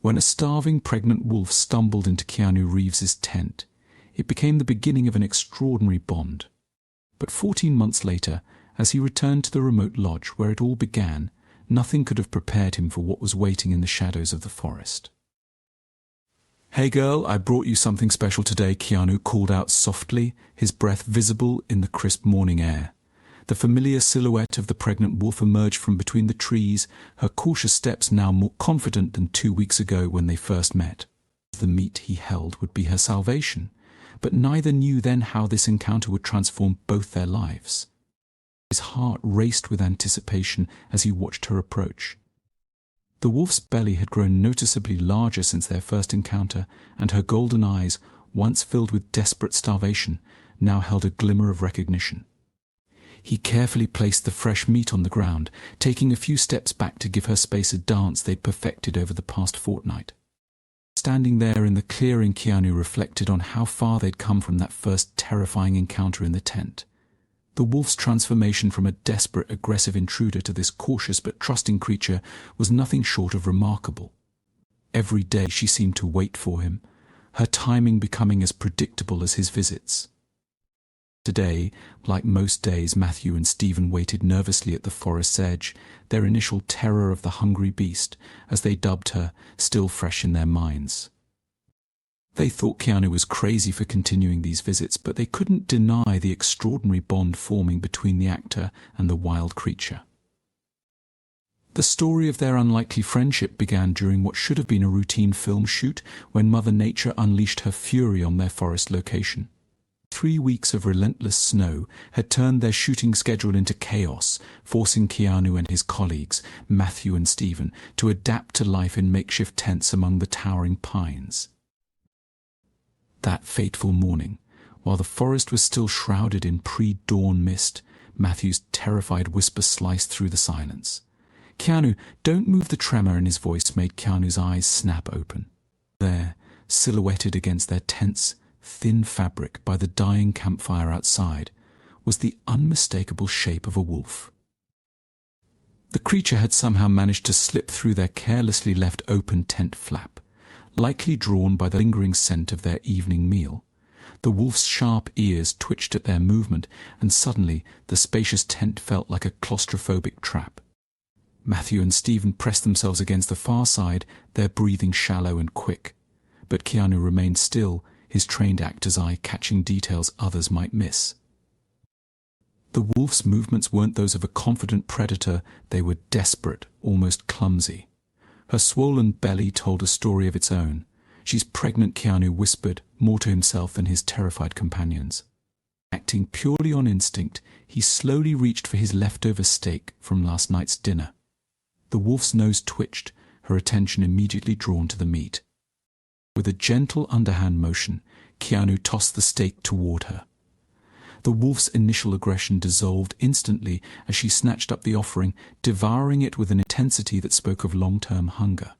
When a starving pregnant wolf stumbled into Keanu Reeves's tent, it became the beginning of an extraordinary bond. But 14 months later, as he returned to the remote lodge where it all began, nothing could have prepared him for what was waiting in the shadows of the forest. "Hey girl, I brought you something special today," Keanu called out softly, his breath visible in the crisp morning air. The familiar silhouette of the pregnant wolf emerged from between the trees, her cautious steps now more confident than 2 weeks ago when they first met. The meat he held would be her salvation, but neither knew then how this encounter would transform both their lives. His heart raced with anticipation as he watched her approach. The wolf's belly had grown noticeably larger since their first encounter, and her golden eyes, once filled with desperate starvation, now held a glimmer of recognition. He carefully placed the fresh meat on the ground, taking a few steps back to give her space a dance they'd perfected over the past fortnight. Standing there in the clearing, Keanu reflected on how far they'd come from that first terrifying encounter in the tent. The wolf's transformation from a desperate, aggressive intruder to this cautious but trusting creature was nothing short of remarkable. Every day she seemed to wait for him, her timing becoming as predictable as his visits. Today, like most days, Matthew and Stephen waited nervously at the forest's edge, their initial terror of the hungry beast, as they dubbed her, still fresh in their minds. They thought Keanu was crazy for continuing these visits, but they couldn't deny the extraordinary bond forming between the actor and the wild creature. The story of their unlikely friendship began during what should have been a routine film shoot when Mother Nature unleashed her fury on their forest location. 3 weeks of relentless snow had turned their shooting schedule into chaos, forcing Keanu and his colleagues, Matthew and Stephen, to adapt to life in makeshift tents among the towering pines. That fateful morning, while the forest was still shrouded in pre-dawn mist, Matthew's terrified whisper sliced through the silence. "Keanu, don't move." The tremor in his voice made Keanu's eyes snap open. There, silhouetted against their tense, thin fabric by the dying campfire outside, was the unmistakable shape of a wolf. The creature had somehow managed to slip through their carelessly left open tent flap, likely drawn by the lingering scent of their evening meal. The wolf's sharp ears twitched at their movement, and suddenly the spacious tent felt like a claustrophobic trap. Matthew and Stephen pressed themselves against the far side, their breathing shallow and quick. But Keanu remained still, his trained actor's eye catching details others might miss. The wolf's movements weren't those of a confident predator, they were desperate, almost clumsy. Her swollen belly told a story of its own. "She's pregnant," Keanu whispered, more to himself than his terrified companions. Acting purely on instinct, he slowly reached for his leftover steak from last night's dinner. The wolf's nose twitched, her attention immediately drawn to the meat. With a gentle underhand motion, Keanu tossed the steak toward her. The wolf's initial aggression dissolved instantly as she snatched up the offering, devouring it with an intensity that spoke of long-term hunger.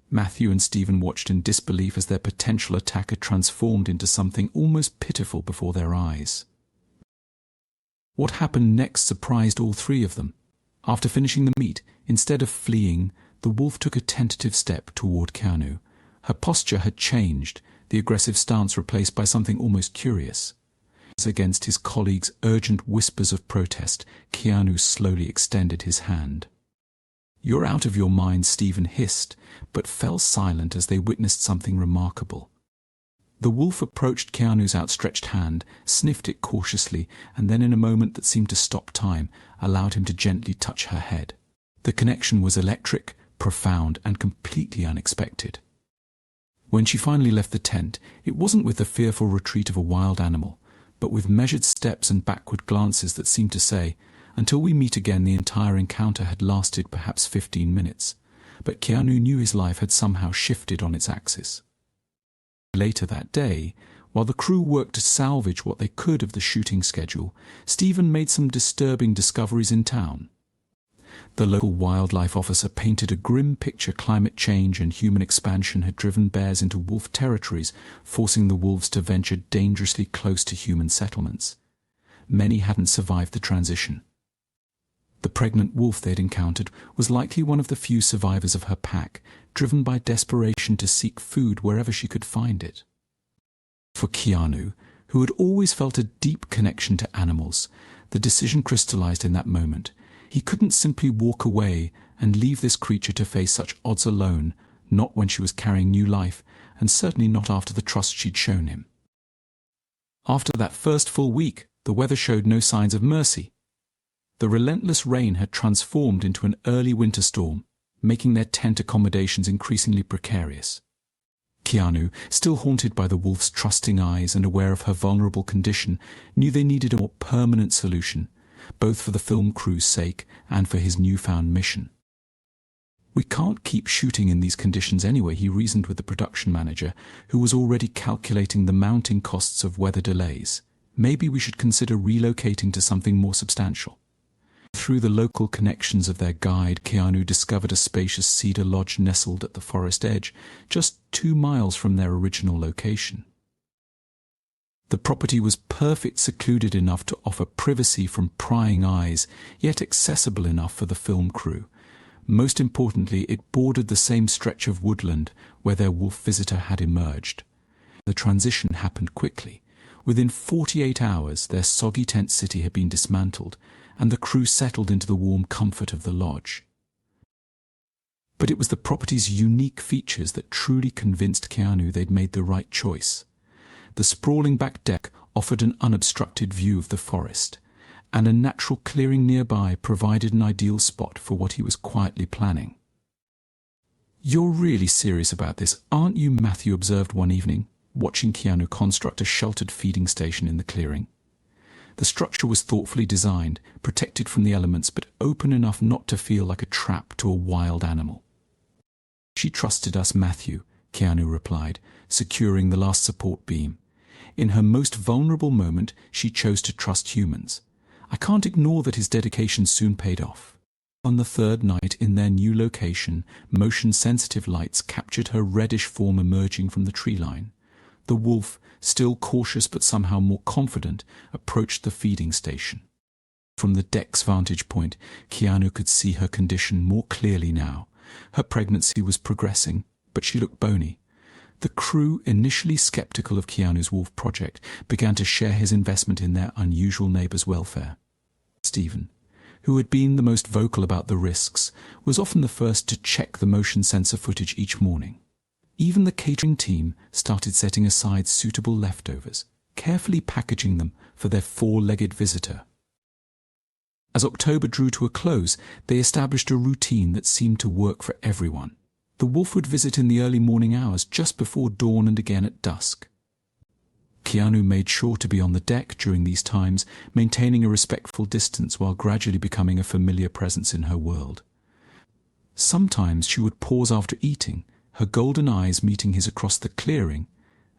Matthew and Stephen watched in disbelief as their potential attacker transformed into something almost pitiful before their eyes. What happened next surprised all three of them. After finishing the meat, instead of fleeing, the wolf took a tentative step toward Keanu. Her posture had changed, the aggressive stance replaced by something almost curious. Against his colleagues' urgent whispers of protest, Keanu slowly extended his hand. "You're out of your mind," Stephen hissed, but fell silent as they witnessed something remarkable. The wolf approached Keanu's outstretched hand, sniffed it cautiously, and then in a moment that seemed to stop time, allowed him to gently touch her head. The connection was electric, profound, and completely unexpected. When she finally left the tent, it wasn't with the fearful retreat of a wild animal, but with measured steps and backward glances that seemed to say, "Until we meet again." The entire encounter had lasted perhaps 15 minutes, but Keanu knew his life had somehow shifted on its axis. Later that day, while the crew worked to salvage what they could of the shooting schedule, Stephen made some disturbing discoveries in town. The local wildlife officer painted a grim picture. Climate change and human expansion had driven bears into wolf territories, forcing the wolves to venture dangerously close to human settlements. Many hadn't survived the transition. The pregnant wolf they'd encountered was likely one of the few survivors of her pack, driven by desperation to seek food wherever she could find it. For Keanu, who had always felt a deep connection to animals, the decision crystallized in that moment. He couldn't simply walk away and leave this creature to face such odds alone, not when she was carrying new life, and certainly not after the trust she'd shown him. After that first full week, the weather showed no signs of mercy. The relentless rain had transformed into an early winter storm, making their tent accommodations increasingly precarious. Keanu, still haunted by the wolf's trusting eyes and aware of her vulnerable condition, knew they needed a more permanent solution, both for the film crew's sake and for his newfound mission. "We can't keep shooting in these conditions anyway," he reasoned with the production manager, who was already calculating the mounting costs of weather delays. "Maybe we should consider relocating to something more substantial." Through the local connections of their guide, Keanu discovered a spacious cedar lodge nestled at the forest edge, just 2 miles from their original location. The property was perfect, secluded enough to offer privacy from prying eyes, yet accessible enough for the film crew. Most importantly, it bordered the same stretch of woodland where their wolf visitor had emerged. The transition happened quickly. Within 48 hours, their soggy tent city had been dismantled, and the crew settled into the warm comfort of the lodge. But it was the property's unique features that truly convinced Keanu they'd made the right choice. The sprawling back deck offered an unobstructed view of the forest, and a natural clearing nearby provided an ideal spot for what he was quietly planning. "You're really serious about this, aren't you?" Matthew observed one evening, watching Keanu construct a sheltered feeding station in the clearing. The structure was thoughtfully designed, protected from the elements, but open enough not to feel like a trap to a wild animal. "She trusted us, Matthew," Keanu replied, securing the last support beam. "In her most vulnerable moment, she chose to trust humans. I can't ignore that his dedication soon paid off." On the third night in their new location, motion-sensitive lights captured her reddish form emerging from the tree line. The wolf, still cautious but somehow more confident, approached the feeding station. From the deck's vantage point, Keanu could see her condition more clearly now. Her pregnancy was progressing, but she looked bony. The crew, initially skeptical of Keanu's wolf project, began to share his investment in their unusual neighbor's welfare. Stephen, who had been the most vocal about the risks, was often the first to check the motion sensor footage each morning. Even the catering team started setting aside suitable leftovers, carefully packaging them for their 4-legged visitor. As October drew to a close, they established a routine that seemed to work for everyone. The wolf would visit in the early morning hours, just before dawn and again at dusk. Keanu made sure to be on the deck during these times, maintaining a respectful distance while gradually becoming a familiar presence in her world. Sometimes she would pause after eating, her golden eyes meeting his across the clearing,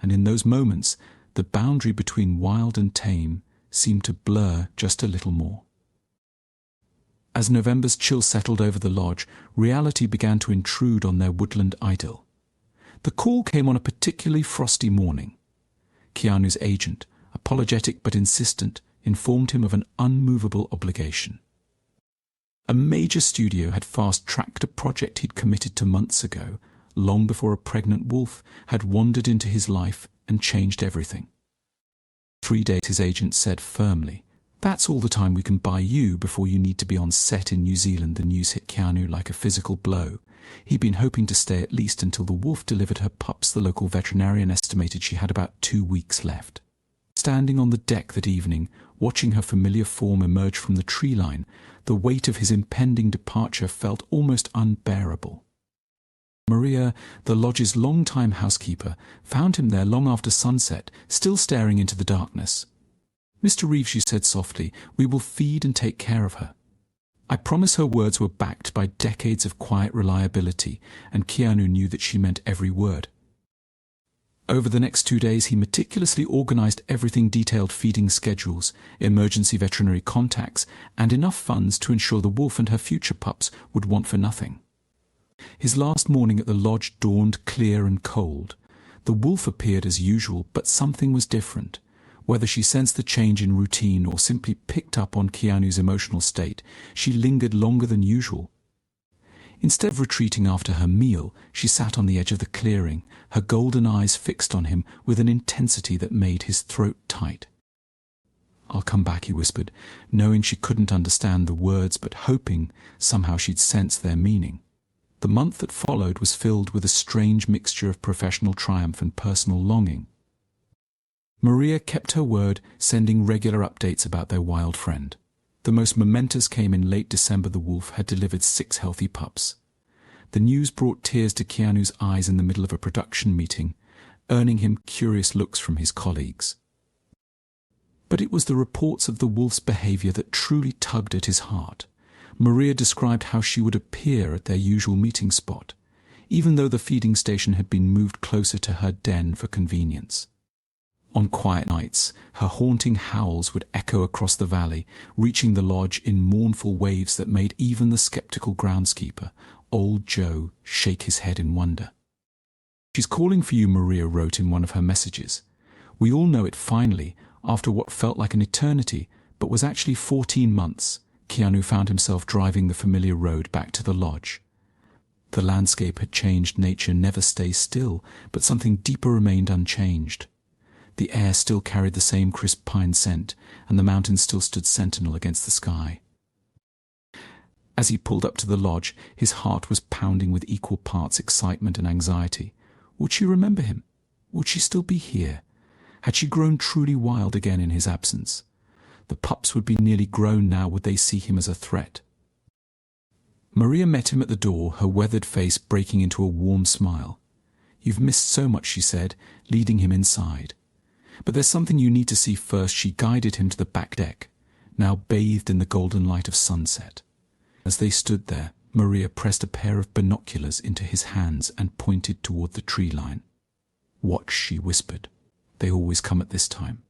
and in those moments the boundary between wild and tame seemed to blur just a little more. As November's chill settled over the lodge, reality began to intrude on their woodland idyll. The call came on a particularly frosty morning. Keanu's agent, apologetic but insistent, informed him of an unmovable obligation. A major studio had fast-tracked a project he'd committed to months ago, long before a pregnant wolf had wandered into his life and changed everything. 3 days, his agent said firmly. "That's all the time we can buy you before you need to be on set in New Zealand." The news hit Keanu like a physical blow. He'd been hoping to stay at least until the wolf delivered her pups. The local veterinarian estimated she had about 2 weeks left. Standing on the deck that evening, watching her familiar form emerge from the tree line, the weight of his impending departure felt almost unbearable. Maria, the lodge's long-time housekeeper, found him there long after sunset, still staring into the darkness. "Mr. Reeves," she said softly, "we will feed and take care of her." I promise her words were backed by decades of quiet reliability, and Keanu knew that she meant every word. Over the next 2 days, he meticulously organized everything: detailed feeding schedules, emergency veterinary contacts, and enough funds to ensure the wolf and her future pups would want for nothing. His last morning at the lodge dawned clear and cold. The wolf appeared as usual, but something was different. Whether she sensed the change in routine or simply picked up on Keanu's emotional state, she lingered longer than usual. Instead of retreating after her meal, she sat on the edge of the clearing, her golden eyes fixed on him with an intensity that made his throat tight. "I'll come back," he whispered, knowing she couldn't understand the words but hoping somehow she'd sense their meaning. The month that followed was filled with a strange mixture of professional triumph and personal longing. Maria kept her word, sending regular updates about their wild friend. The most momentous came in late December. The wolf had delivered 6 healthy pups. The news brought tears to Keanu's eyes in the middle of a production meeting, earning him curious looks from his colleagues. But it was the reports of the wolf's behavior that truly tugged at his heart. Maria described how she would appear at their usual meeting spot, even though the feeding station had been moved closer to her den for convenience. On quiet nights, her haunting howls would echo across the valley, reaching the lodge in mournful waves that made even the skeptical groundskeeper, old Joe, shake his head in wonder. "She's calling for you," Maria wrote in one of her messages. "We all know it finally, after what felt like an eternity, but was actually 14 months, Keanu found himself driving the familiar road back to the lodge. The landscape had changed. Nature never stays still, but something deeper remained unchanged. The air still carried the same crisp pine scent, and the mountains still stood sentinel against the sky." As he pulled up to the lodge, his heart was pounding with equal parts excitement and anxiety. Would she remember him? Would she still be here? Had she grown truly wild again in his absence? The pups would be nearly grown now. Would they see him as a threat? Maria met him at the door, her weathered face breaking into a warm smile. "You've missed so much," she said, leading him inside. "But there's something you need to see first." She guided him to the back deck, now bathed in the golden light of sunset. As they stood there, Maria pressed a pair of binoculars into his hands and pointed toward the tree line. "Watch," she whispered. "They always come at this time."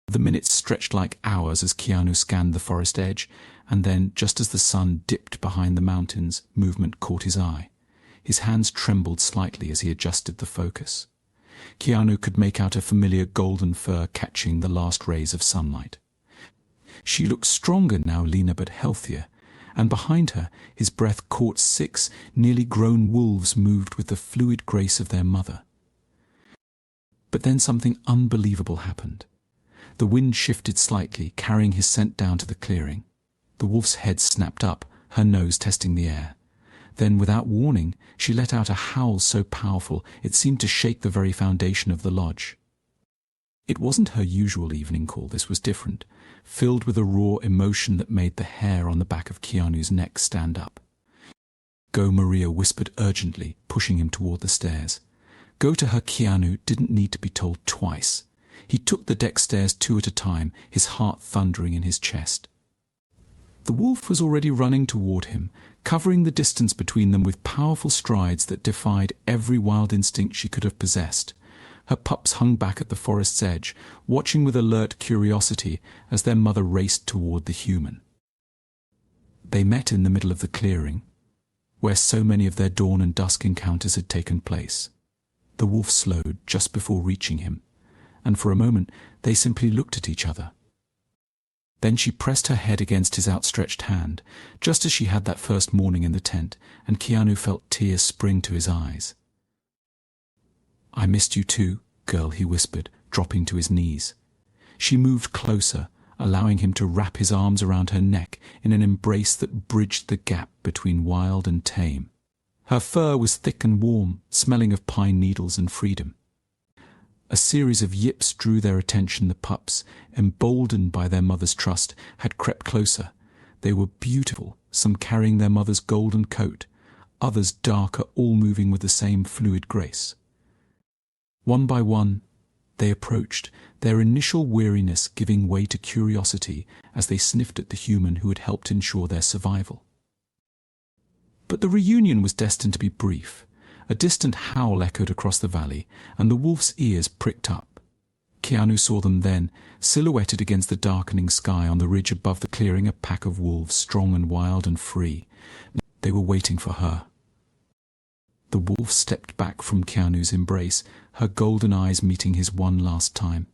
The minutes stretched like hours as Keanu scanned the forest edge, and then, just as the sun dipped behind the mountains, movement caught his eye. His hands trembled slightly as he adjusted the focus. Keanu could make out a familiar golden fur catching the last rays of sunlight. She looked stronger now, leaner but healthier, and behind her, his breath caught 6 nearly grown wolves moved with the fluid grace of their mother. But then something unbelievable happened. The wind shifted slightly, carrying his scent down to the clearing. The wolf's head snapped up, her nose testing the air. Then, without warning, she let out a howl so powerful it seemed to shake the very foundation of the lodge. It wasn't her usual evening call. This was different, filled with a raw emotion that made the hair on the back of Keanu's neck stand up. "Go," Maria whispered urgently, pushing him toward the stairs. Go to her. Keanu didn't need to be told twice. He took the deck stairs 2 at a time, his heart thundering in his chest. The wolf was already running toward him, covering the distance between them with powerful strides that defied every wild instinct she could have possessed. Her pups hung back at the forest's edge, watching with alert curiosity as their mother raced toward the human. They met in the middle of the clearing, where so many of their dawn and dusk encounters had taken place. The wolf slowed just before reaching him, and for a moment they simply looked at each other. Then she pressed her head against his outstretched hand, just as she had that first morning in the tent, and Keanu felt tears spring to his eyes. "I missed you too, girl," he whispered, dropping to his knees. She moved closer, allowing him to wrap his arms around her neck in an embrace that bridged the gap between wild and tame. Her fur was thick and warm, smelling of pine needles and freedom. A series of yips drew their attention. The pups, emboldened by their mother's trust, had crept closer. They were beautiful, some carrying their mother's golden coat, others darker, all moving with the same fluid grace. One by one, they approached, their initial weariness giving way to curiosity as they sniffed at the human who had helped ensure their survival. But the reunion was destined to be brief. A distant howl echoed across the valley, and the wolf's ears pricked up. Keanu saw them then, silhouetted against the darkening sky on the ridge above the clearing, a pack of wolves, strong and wild and free. They were waiting for her. The wolf stepped back from Keanu's embrace, her golden eyes meeting his one last time.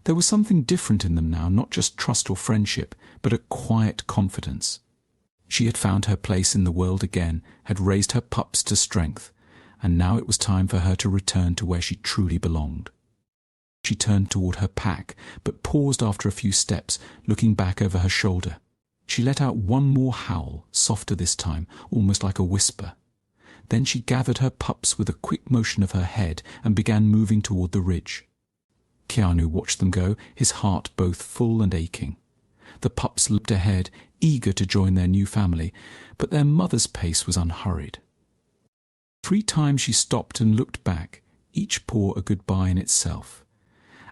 There was something different in them now, not just trust or friendship, but a quiet confidence. She had found her place in the world again, had raised her pups to strength, and now it was time for her to return to where she truly belonged. She turned toward her pack, but paused after a few steps, looking back over her shoulder. She let out one more howl, softer this time, almost like a whisper. Then she gathered her pups with a quick motion of her head and began moving toward the ridge. Keanu watched them go, his heart both full and aching. The pups leaped ahead, eager to join their new family, but their mother's pace was unhurried. 3 times she stopped and looked back, each paw a goodbye in itself.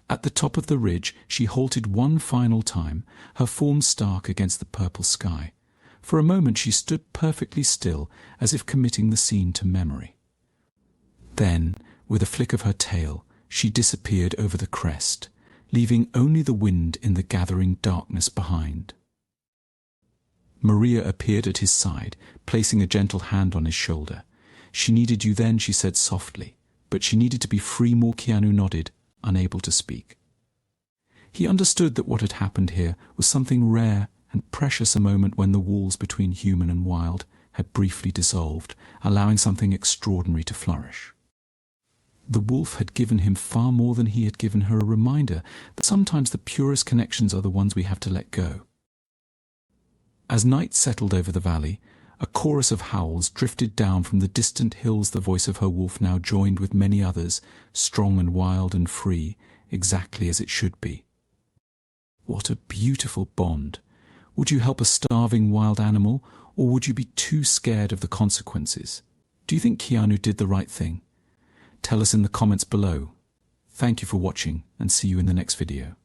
At the top of the ridge she halted one final time, her form stark against the purple sky. For a moment she stood perfectly still, as if committing the scene to memory. Then, with a flick of her tail, she disappeared over the crest, leaving only the wind in the gathering darkness behind. Maria appeared at his side, placing a gentle hand on his shoulder. "She needed you then," she said softly, "but she needed to be free more." Keanu nodded, unable to speak. He understood that what had happened here was something rare and precious, a moment when the walls between human and wild had briefly dissolved, allowing something extraordinary to flourish. The wolf had given him far more than he had given her, a reminder that sometimes the purest connections are the ones we have to let go. As night settled over the valley, a chorus of howls drifted down from the distant hills. The voice of her wolf now joined with many others, strong and wild and free, exactly as it should be. What a beautiful bond! Would you help a starving wild animal, or would you be too scared of the consequences? Do you think Keanu did the right thing? Tell us in the comments below. Thank you for watching, and see you in the next video.